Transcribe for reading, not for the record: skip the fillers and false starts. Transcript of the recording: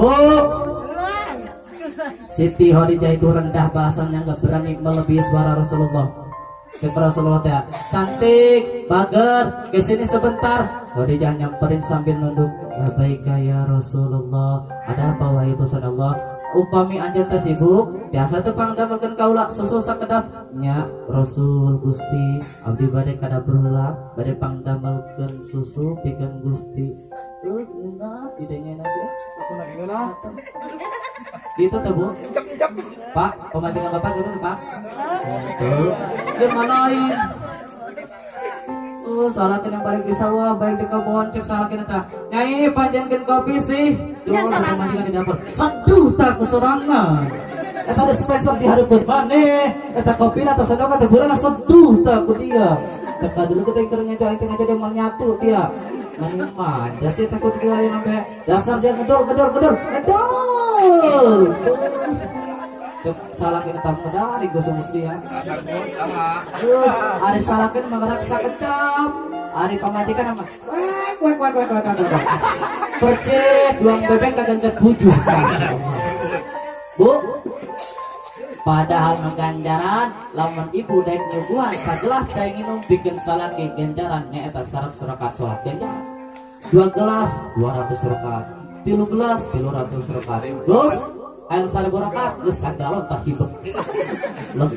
Bu, Siti Khadijah itu rendah bahasanya, nggak berani melebihi suara Rasulullah. Kata Rasulullah ya, cantik, bager, kesini sebentar. Khadijah nyamperin sambil nunduk. Ya baik ya Rasulullah. Ada apa wahai utusan Allah? Upami anjeun teh sibuk, biasa teu pangdamelkeun kaula susu sakedapnya. Rasul Gusti, abdi bade kada berulah, bade pangdamelkeun susu pikeun Gusti. Enak idenya nanti. Gitu tuh Bu. Pak, pemandangan Bapak gitu Pak. Gimanain? Salakin yang balik di sawah, balik di kebun, cek salakin eta. Nyai panjangkeun kopi sih. Jual pemandangan di dapur. Saduh tak keserangan. Eta ada spesial di hareupeun maneh. Eta kopi na tos sadok teh beurana seduh tak ku dia. Teka dulu kita keur nyedo aing teh ngajak mau nyatu dia. Mani mah, dasar takut dia yang sampai dasar dia gedor. Salakin eta modal gue sumusi ya. Ari salakin manggarak sakecap. Ari pamajikan mah. Kuek. Percik duang bebek kagencet bujuh. Bu. Padahal mengganjaran lamun ibu daek nubuhan sagelas cai nginum bikin salat ke ganjaran nyaeta 100 rakaat salat ganjaran. 2 gelas 200 rakaat. 3 gelas 300 rakaat. Terus air 1000 rakaat geus sagalon tak hibek. Lek.